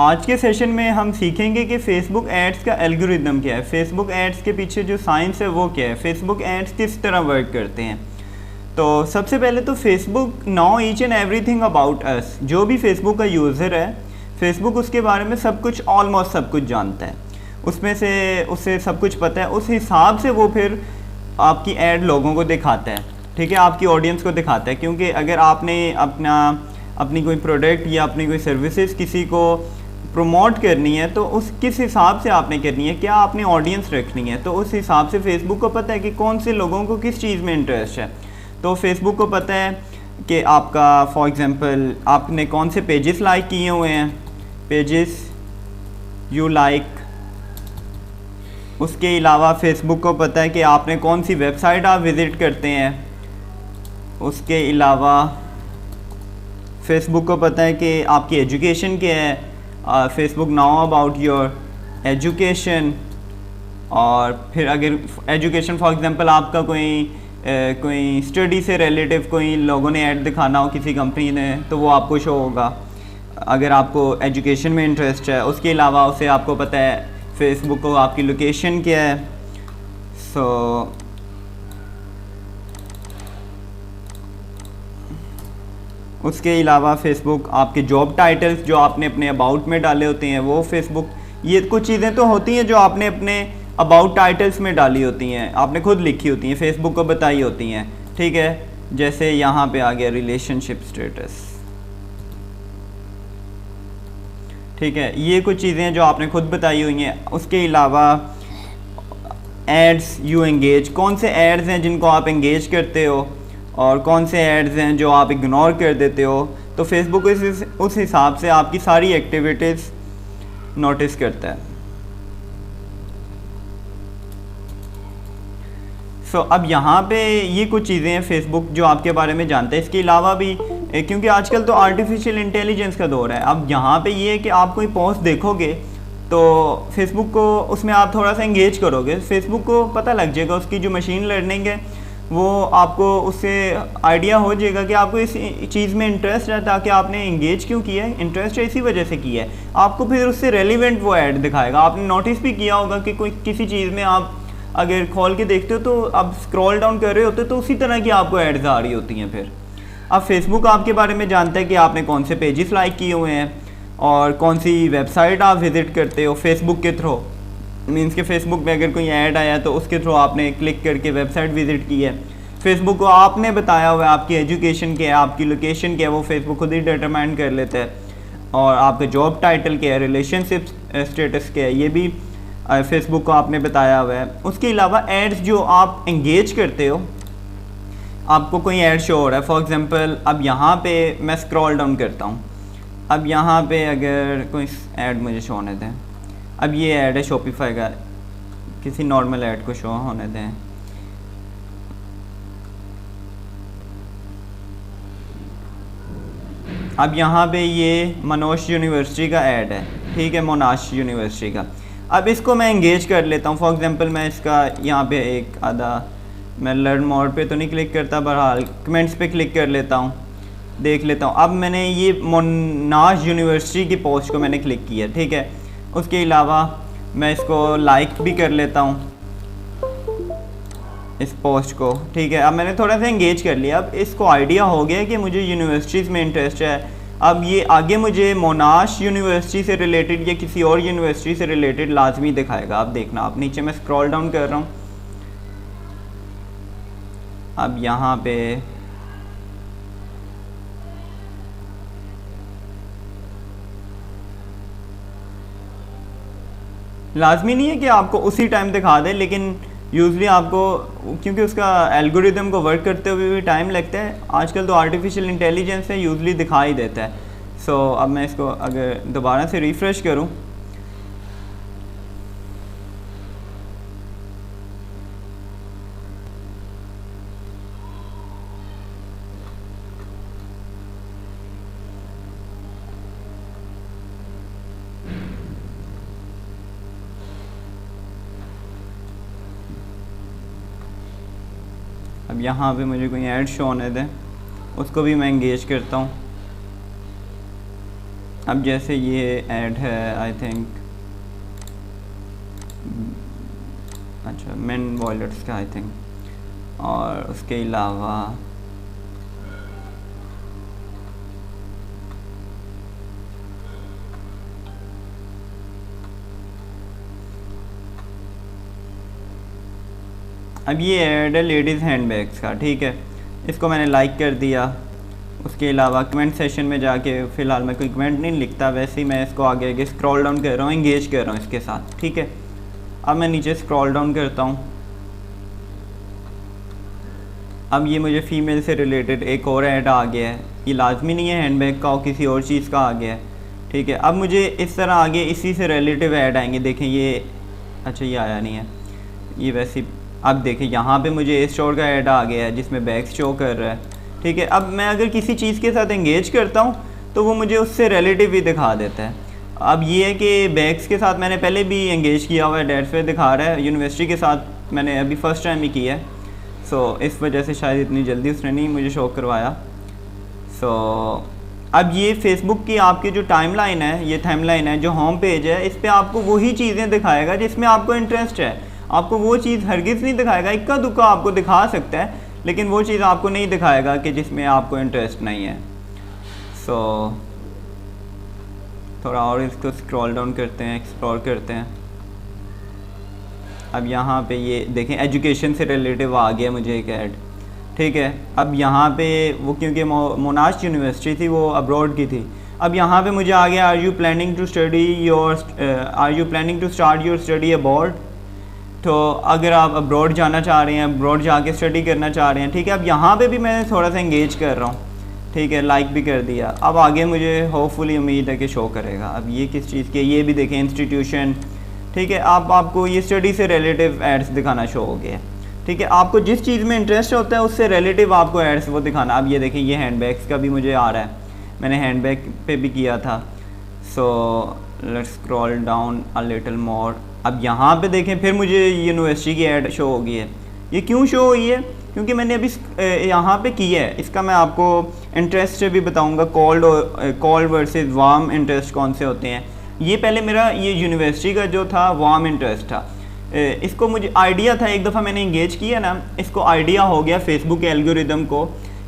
आज के सेशन में हम सीखेंगे कि फेसबुक एड्स का एल्गोरिदम क्या है, फेसबुक एड्स के पीछे जो साइंस है वो क्या है, फेसबुक एड्स किस तरह वर्क करते हैं। तो सबसे पहले तो Facebook now each and everything about us, जो भी फेसबुक का यूज़र है फेसबुक उसके बारे में सब कुछ, ऑलमोस्ट सब कुछ जानता है, उसमें से उसे सब कुछ पता है। उस हिसाब से वो फिर आपकी ऐड लोगों को दिखाता है, ठीक है, आपकी ऑडियंस को दिखाता है। क्योंकि अगर आपने अपनी कोई प्रोडक्ट या अपनी कोई सर्विसेज किसी को प्रमोट करनी है तो उस किस हिसाब से आपने करनी है, क्या आपने ऑडियंस रखनी है, तो उस हिसाब से फेसबुक को पता है कि कौन से लोगों को किस चीज़ में इंटरेस्ट है। तो फेसबुक को पता है कि आपका फॉर एग्ज़ाम्पल आपने कौन से पेजेस लाइक किए हुए हैं, पेजेस यू लाइक। उसके अलावा फेसबुक को पता है कि आपने कौन सी वेबसाइट आप विज़िट करते हैं। उसके अलावा फेसबुक को पता है कि आपकी एजुकेशन क्या है, Facebook now about your education. और फिर अगर एजुकेशन फॉर एग्ज़ाम्पल आपका कोई स्टडी से रिलेटिव कोई लोगों ने ऐड दिखाना हो किसी कंपनी ने, तो वो आपको शो होगा अगर आपको एजुकेशन में इंटरेस्ट है। उसके अलावा उसे आपको पता है फेसबुक को आपकी लोकेशन क्या है। उसके अलावा फेसबुक आपके जॉब टाइटल्स जो आपने अपने अबाउट में डाले होते हैं वो फेसबुक, ये कुछ चीज़ें तो होती हैं जो आपने अपने अबाउट टाइटल्स में डाली होती हैं, आपने खुद लिखी होती हैं, फेसबुक को बताई होती हैं, ठीक है। जैसे यहाँ पे आ गया रिलेशनशिप स्टेटस, ठीक है, ये कुछ चीज़ें जो आपने खुद बताई हुई हैं। उसके अलावा एड्स यू एंगेज, कौन से एड्स हैं जिनको आप एंगेज करते हो और कौन से एड्स हैं जो आप इग्नोर कर देते हो। तो फेसबुक उस हिसाब से आपकी सारी एक्टिविटीज़ नोटिस करता है। अब यहाँ पे ये कुछ चीज़ें हैं फेसबुक जो आपके बारे में जानता है। इसके अलावा भी क्योंकि आजकल तो आर्टिफिशियल इंटेलिजेंस का दौर है, अब यहाँ पे ये है कि आप कोई पोस्ट देखोगे तो फेसबुक को उसमें आप थोड़ा सा एंगेज करोगे, फेसबुक को पता लग जाएगा, उसकी जो मशीन लर्निंग है वो आपको उससे आइडिया हो जाएगा कि आपको इस चीज़ में इंटरेस्ट है, ताकि आपने एंगेज क्यों किया है, इंटरेस्ट है इसी वजह से किया है। आपको फिर उससे रेलिवेंट वो ऐड दिखाएगा। आपने नोटिस भी किया होगा कि कोई किसी चीज़ में आप अगर खोल के देखते हो तो आप स्क्रॉल डाउन कर रहे होते हो तो उसी तरह की आपको एड्स आ रही होती हैं। फिर अब फेसबुक आपके बारे में जानता है कि आपने कौन से पेजेस लाइक किए हुए हैं और कौन सी वेबसाइट आप विज़िट करते हो फेसबुक के थ्रू। मीन्स कि फेसबुक में अगर कोई ऐड आया तो उसके थ्रू आपने क्लिक करके वेबसाइट विज़िट की है। फेसबुक को आपने बताया हुआ है आपकी एजुकेशन क्या है, आपकी लोकेशन क्या है, वो फेसबुक खुद ही डिटरमाइन कर लेता है। और आपका जॉब टाइटल क्या है, रिलेशनशिप स्टेटस क्या है, ये भी फेसबुक को आपने बताया हुआ है। उसके अलावा एड्स जो आप एंगेज करते हो, आपको कोई ऐड शो हो रहा है, फॉर एग्जांपल अब यहाँ पे मैं स्क्रॉल डाउन करता हूँ, अब यहाँ पे अगर कोई ऐड मुझे शो होने दें, अब ये ऐड है शॉपिफाई का, किसी नॉर्मल ऐड को शो होने दें। अब यहाँ पे ये मोनाश यूनिवर्सिटी का ऐड है, ठीक है, मोनाश यूनिवर्सिटी का। अब इसको मैं एंगेज कर लेता हूँ, फॉर एग्जांपल मैं इसका यहाँ पे एक आधा, मैं लर्न मोर पे तो नहीं क्लिक करता, बहरहाल कमेंट्स पे क्लिक कर लेता हूँ, देख लेता हूँ। अब मैंने ये मोनाश यूनिवर्सिटी की पोस्ट को मैंने क्लिक किया, ठीक है। उसके अलावा मैं इसको लाइक भी कर लेता हूँ इस पोस्ट को, ठीक है। अब मैंने थोड़ा सा एंगेज कर लिया, अब इसको आइडिया हो गया कि मुझे यूनिवर्सिटीज़ में इंटरेस्ट है। अब ये आगे मुझे मोनाश यूनिवर्सिटी से रिलेटेड या किसी और यूनिवर्सिटी से रिलेटेड लाजमी दिखाएगा। आप देखना, आप नीचे मैं स्क्रॉल डाउन कर रहा हूँ, अब यहाँ पे लाजमी नहीं है कि आपको उसी टाइम दिखा दे, लेकिन यूजली आपको, क्योंकि उसका एल्गोरिदम को वर्क करते हुए भी टाइम लगता है, आजकल तो आर्टिफिशियल इंटेलिजेंस है, यूजली दिखा ही देता है। अब मैं इसको अगर दोबारा से रिफ़्रेश करूं, अब यहाँ पे मुझे कोई ऐड शो होने दें, उसको भी मैं एंगेज करता हूँ। अब जैसे ये ऐड है आई थिंक, अच्छा मेन वॉलेट्स का आई थिंक, और उसके अलावा अब ये ऐड है लेडीज़ हैंडबैग्स का, ठीक है, इसको मैंने लाइक कर दिया। उसके अलावा कमेंट सेशन में जाके, फ़िलहाल मैं कोई कमेंट नहीं लिखता, वैसे ही मैं इसको आगे आगे स्क्रॉल डाउन कर रहा हूँ, इंगेज कर रहा हूँ इसके साथ, ठीक है। अब मैं नीचे स्क्रॉल डाउन करता हूँ। अब ये मुझे फ़ीमेल से रिलेटेड एक और ऐड आ गया है, ये लाजमी नहीं है हैंडबैग का और किसी और चीज़ का आ गया है, ठीक है। अब मुझे इस तरह आगे इसी से रिलेटिव ऐड आएंगे, देखें ये, अच्छा ये आया नहीं है, ये वैसे। अब देखें यहाँ पे मुझे इस स्टोर का ऐड आ गया है जिसमें बैग्स शो कर रहा है, ठीक है। अब मैं अगर किसी चीज़ के साथ एंगेज करता हूँ तो वो मुझे उससे रिलेटिव भी दिखा देता है। अब ये है कि बैग्स के साथ मैंने पहले भी एंगेज किया हुआ है, डेट पे दिखा रहा है, यूनिवर्सिटी के साथ मैंने अभी फ़र्स्ट टाइम ही किया है, सो इस वजह से शायद इतनी जल्दी उसने नहीं मुझे शो करवाया। सो अब ये फ़ेसबुक की आपकी जो टाइमलाइन है, ये टाइमलाइन है जो होम पेज है, इस पर आपको वही चीज़ें दिखाएगा जिसमें आपको इंटरेस्ट है। आपको वो चीज़ हरगिज़ नहीं दिखाएगा, इक्का दुक्का आपको दिखा सकता है, लेकिन वो चीज़ आपको नहीं दिखाएगा कि जिसमें आपको इंटरेस्ट नहीं है। सो थोड़ा और इसको स्क्रॉल डाउन करते हैं, एक्सप्लोर करते हैं। अब यहाँ पे ये देखें एजुकेशन से रिलेटिव आ गया मुझे एक ऐड, ठीक है। अब यहाँ पे वो क्योंकि मोनाश यूनिवर्सिटी थी, वो अब्रॉड की थी। अब यहाँ पे मुझे आ गया, are you planning to start your study abroad. तो अगर आप अब्रॉड जाना चाह रहे हैं, अब्रॉड जाके स्टडी करना चाह रहे हैं, ठीक है। अब यहाँ पे भी मैं थोड़ा सा इंगेज कर रहा हूँ, ठीक है, लाइक भी कर दिया। अब आगे मुझे होपफुली उम्मीद है कि शो करेगा। अब ये किस चीज़ के, ये भी देखें इंस्टीट्यूशन, ठीक है। आपको ये स्टडी से रिलेटिव एड्स दिखाना शो हो गया, ठीक है। आपको जिस चीज़ में इंटरेस्ट होता है उससे रिलेटिव आपको एड्स वो दिखाना। अब ये देखें ये हैंडबैग्स का भी मुझे आ रहा है, मैंने हैंडबैग पे भी किया था। So let's scroll down a little more. अब यहाँ पे देखें फिर मुझे यूनिवर्सिटी की ऐड शो हो गई है। ये क्यों शो हुई है? क्योंकि मैंने अभी यहाँ पे किया है। इसका मैं आपको इंटरेस्ट से भी बताऊँगा, कॉल्ड वर्सेस वार्म इंटरेस्ट कौन से होते हैं। ये पहले मेरा ये यूनिवर्सिटी का जो था वार्म इंटरेस्ट था। इसको मुझे आइडिया था, एक दफ़ा मैंने इंगेज किया ना, इसको आइडिया हो गया फेसबुक के एल्गोरिदम को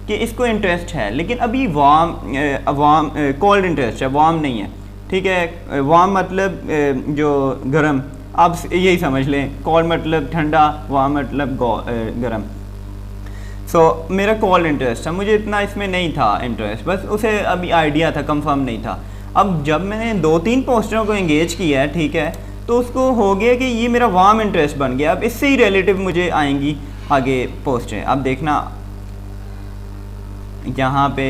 कि इसको इंटरेस्ट है, लेकिन अभी वार्म कॉल्ड इंटरेस्ट है, वार्म नहीं है, ठीक है। वार्म मतलब जो गर्म, आप यही समझ लें, कॉल्ड मतलब ठंडा, वार्म मतलब गर्म। सो मेरा कॉल इंटरेस्ट था, मुझे इतना इसमें नहीं था इंटरेस्ट, बस उसे अभी आइडिया था, कंफर्म नहीं था। अब जब मैंने 2-3 पोस्टरों को एंगेज किया है, ठीक है, तो उसको हो गया कि ये मेरा वार्म इंटरेस्ट बन गया। अब इससे ही रिलेटिव मुझे आएंगी आगे पोस्टें। अब देखना यहाँ पे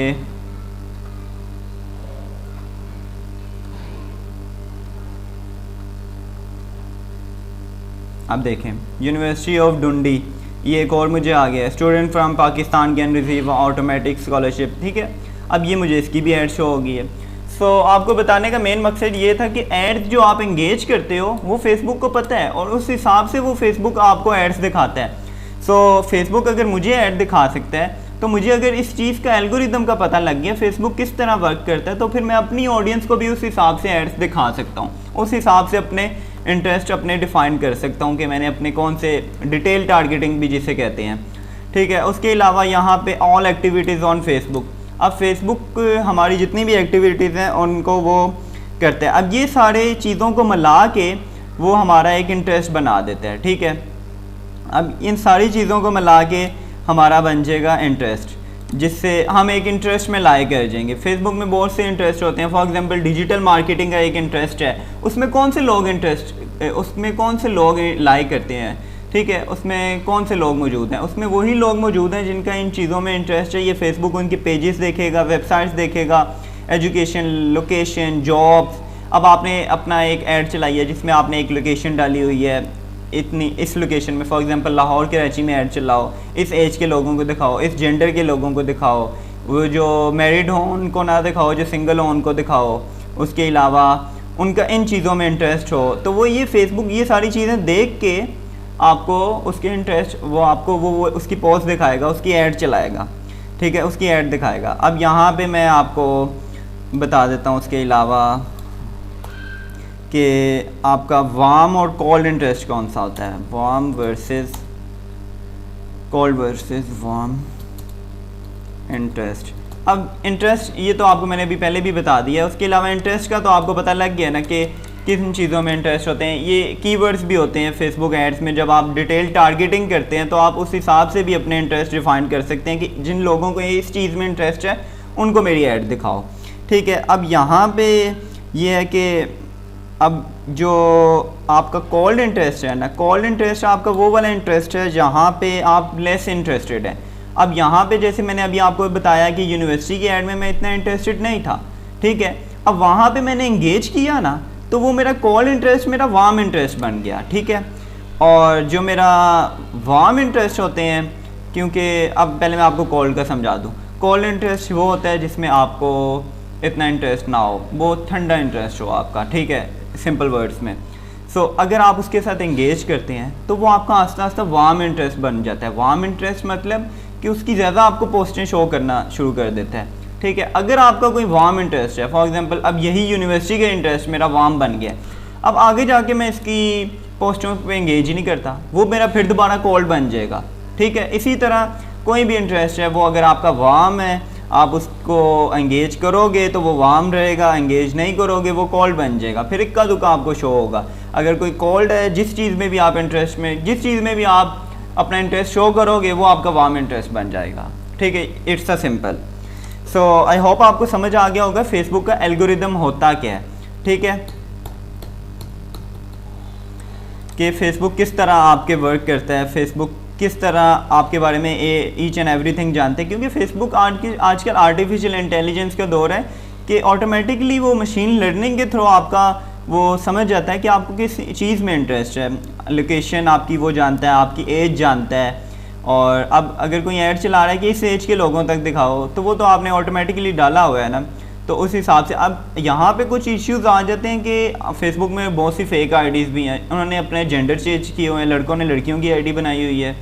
अब देखें यूनिवर्सिटी ऑफ डुंडी, ये एक और मुझे आ गया, student from Pakistan can receive automatic scholarship, ठीक है। अब ये मुझे इसकी भी ऐड शो हो गई है। सो आपको बताने का मेन मकसद ये था कि एड्स जो आप इंगेज करते हो वो फेसबुक को पता है और उस हिसाब से वो फेसबुक आपको एड्स दिखाता है। सो फेसबुक अगर मुझे ऐड दिखा सकता है तो मुझे अगर इस चीज़ का एल्गोरिदम का पता लग गया फेसबुक किस तरह वर्क करता है, तो फिर मैं अपनी ऑडियंस को भी उस हिसाब से एड्स दिखा सकता हूँ, उस हिसाब से अपने इंटरेस्ट अपने डिफ़ाइन कर सकता हूँ कि मैंने अपने कौन से डिटेल टारगेटिंग भी जिसे कहते हैं, ठीक है। उसके अलावा यहाँ पे ऑल एक्टिविटीज़ ऑन फेसबुक, अब फेसबुक हमारी जितनी भी एक्टिविटीज़ हैं उनको वो करते हैं। अब ये सारे चीज़ों को मिला के वो हमारा एक इंटरेस्ट बना देता है, ठीक है। अब इन सारी चीज़ों को मिला के हमारा बन जाएगा इंटरेस्ट, जिससे हम एक इंटरेस्ट में लाइक कर जाएंगे। फेसबुक में बहुत से इंटरेस्ट होते हैं, फॉर एग्जांपल डिजिटल मार्केटिंग का एक इंटरेस्ट है, उसमें कौन से लोग लाइक करते हैं, ठीक है, उसमें कौन से लोग मौजूद हैं, उसमें वही लोग मौजूद हैं जिनका इन चीज़ों में इंटरेस्ट है। ये फेसबुक उनके पेजेस देखेगा, वेबसाइट्स देखेगा, एजुकेशन, लोकेशन, जॉब्स। अब आपने अपना एक ऐड चलाई है जिसमें आपने एक लोकेशन डाली हुई है, इस लोकेशन में फॉर एग्जांपल लाहौर कराची में ऐड चलाओ, इस एज के लोगों को दिखाओ, इस जेंडर के लोगों को दिखाओ, वो जो मैरिड हो उनको ना दिखाओ, जो सिंगल हो उनको दिखाओ, उसके अलावा उनका इन चीज़ों में इंटरेस्ट हो। तो वो ये फेसबुक ये सारी चीज़ें देख के आपको उसके इंटरेस्ट वो आपको वो उसकी पोस्ट दिखाएगा, उसकी ऐड चलाएगा, ठीक है, उसकी ऐड दिखाएगा। अब यहाँ पे मैं आपको बता देता हूँ उसके अलावा कि आपका वार्म और कोल्ड इंटरेस्ट कौन सा होता है, warm versus cold versus warm interest. अब इंटरेस्ट ये तो आपको मैंने अभी पहले भी बता दिया है, उसके अलावा इंटरेस्ट का तो आपको पता लग गया ना कि किन चीज़ों में इंटरेस्ट होते हैं। ये कीवर्ड्स भी होते हैं फेसबुक एड्स में, जब आप डिटेल टारगेटिंग करते हैं तो आप उस हिसाब से भी अपने इंटरेस्ट डिफाइन कर सकते हैं कि जिन लोगों को इस चीज़ में इंटरेस्ट है उनको मेरी ऐड दिखाओ। ठीक है, अब यहाँ पे ये है कि अब जो आपका कोल्ड इंटरेस्ट है ना, कोल्ड इंटरेस्ट आपका वो वाला इंटरेस्ट है जहाँ पे आप लेस इंटरेस्टेड हैं। अब यहाँ पे जैसे मैंने अभी आपको बताया कि यूनिवर्सिटी की ऐड में मैं इतना इंटरेस्टेड नहीं था, ठीक है, अब वहाँ पे मैंने इंगेज किया ना तो वो मेरा कोल्ड इंटरेस्ट मेरा वार्म इंटरेस्ट बन गया। ठीक है, और जो मेरा वार्म इंटरेस्ट होते हैं, क्योंकि अब पहले मैं आपको कोल्ड का समझा दूँ। कोल्ड इंटरेस्ट वो होता है जिसमें आपको इतना इंटरेस्ट ना हो, वो ठंडा इंटरेस्ट हो आपका, ठीक है, सिंपल वर्ड्स में। सो अगर आप उसके साथ इंगेज करते हैं तो वो आपका आस्ता आस्ता वार्म इंटरेस्ट बन जाता है। वार्म इंटरेस्ट मतलब कि उसकी ज़्यादा आपको पोस्टें शो करना शुरू कर देता है। ठीक है, अगर आपका कोई वार्म इंटरेस्ट है, फॉर एग्जांपल अब यही यूनिवर्सिटी का इंटरेस्ट मेरा वार्म बन गया, अब आगे जाके मैं इसकी पोस्टों पे इंगेज ही नहीं करता, वो मेरा फिर दोबारा कोल्ड बन जाएगा। ठीक है, इसी तरह कोई भी इंटरेस्ट है वो अगर आपका वार्म है, आप उसको एंगेज करोगे तो वो वार्म रहेगा, एंगेज नहीं करोगे वो कोल्ड बन जाएगा, फिर इक्का दुक्का आपको शो होगा। अगर कोई कोल्ड है, जिस चीज़ में भी आप इंटरेस्ट में, जिस चीज़ में भी आप अपना इंटरेस्ट शो करोगे वो आपका वार्म इंटरेस्ट बन जाएगा। ठीक है, it's a simple. So I hope आपको समझ आ गया होगा फेसबुक का एल्गोरिदम होता क्या है। ठीक है, कि फेसबुक किस तरह आपके वर्क करता है, फेसबुक किस तरह आपके बारे में ईच एंड एवरीथिंग जानते हैं, क्योंकि फेसबुक आजकल आर्टिफिशियल इंटेलिजेंस का दौर है कि ऑटोमेटिकली वो मशीन लर्निंग के थ्रू आपका वो समझ जाता है कि आपको किस चीज़ में इंटरेस्ट है, लोकेशन आपकी वो जानता है, आपकी एज जानता है, और अब अगर कोई ऐड चला रहा है कि इस एज के लोगों तक दिखाओ तो वो तो आपने ऑटोमेटिकली डाला हुआ है ना, तो उस हिसाब से अब यहाँ पे कुछ इश्यूज आ जाते हैं कि फेसबुक में बहुत सी फेक आईडीज़ भी हैं, उन्होंने अपने जेंडर चेंज किए हुए हैं, लड़कों ने लड़कियों की आईडी बनाई हुई है,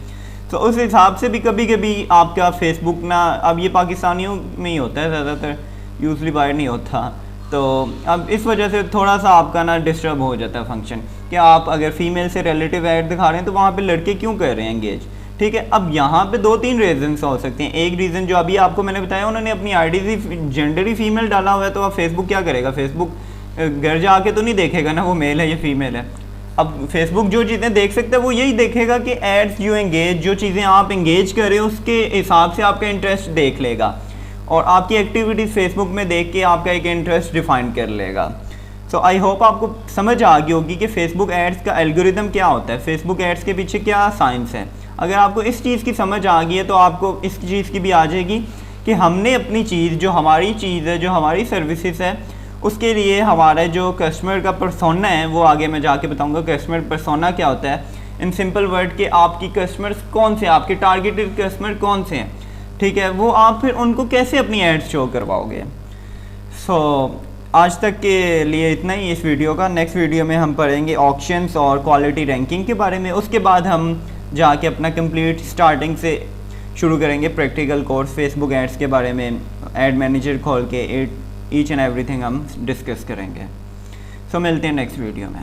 तो उस हिसाब से भी कभी कभी आपका फेसबुक ना, अब ये पाकिस्तानियों में ही होता है ज़्यादातर, यूजली बाहर नहीं होता, तो अब इस वजह से थोड़ा सा आपका ना डिस्टर्ब हो जाता है फंक्शन कि आप अगर फीमेल से रिलेटिव ऐड दिखा रहे हैं तो वहाँ पे लड़के क्यों कर रहे हैं एंगेज। ठीक है, अब यहाँ पे 2-3 रीजन हो सकते हैं। एक रीज़न जो अभी आपको मैंने बताया, उन्होंने अपनी आईडी ही जेंडर ही फीमेल डाला हुआ है, तो अब फेसबुक क्या करेगा, फेसबुक घर जाके तो नहीं देखेगा ना वो मेल है या फीमेल है। अब फेसबुक जो चीज़ें देख सकता है वो यही देखेगा कि एड्स यू एंगेज, जो चीज़ें आप एंगेज कर रहे हो उसके हिसाब से आपका इंटरेस्ट देख लेगा और आपकी एक्टिविटीज़ फेसबुक में देख के आपका एक इंटरेस्ट डिफाइन कर लेगा। सो आई होप आपको समझ आ गई होगी कि फेसबुक एड्स का एल्गोरिदम क्या होता है, फेसबुक एड्स के पीछे क्या साइंस है। अगर आपको इस चीज़ की समझ आ गई है तो आपको इस चीज़ की भी आ जाएगी कि हमने अपनी चीज़, जो हमारी चीज़ है, जो हमारी सर्विसेज है, उसके लिए हमारा जो कस्टमर का पर्सोना है, वो आगे मैं जाके बताऊंगा कस्टमर पर्सोना क्या होता है। इन सिंपल वर्ड कि आपकी कस्टमर्स कौन से, आपके टारगेटेड कस्टमर कौन से हैं, ठीक है, वो आप फिर उनको कैसे अपनी एड्स शो करवाओगे। सो आज तक के लिए इतना ही इस वीडियो का। नेक्स्ट वीडियो में हम पढ़ेंगे ऑक्शंस और क्वालिटी रैंकिंग के बारे में, उसके बाद हम जाके अपना कंप्लीट स्टार्टिंग से शुरू करेंगे प्रैक्टिकल कोर्स फेसबुक एड्स के बारे में, एड मैनेजर खोल के ईच एंड एवरीथिंग हम डिस्कस करेंगे। सो मिलते हैं नेक्स्ट वीडियो में।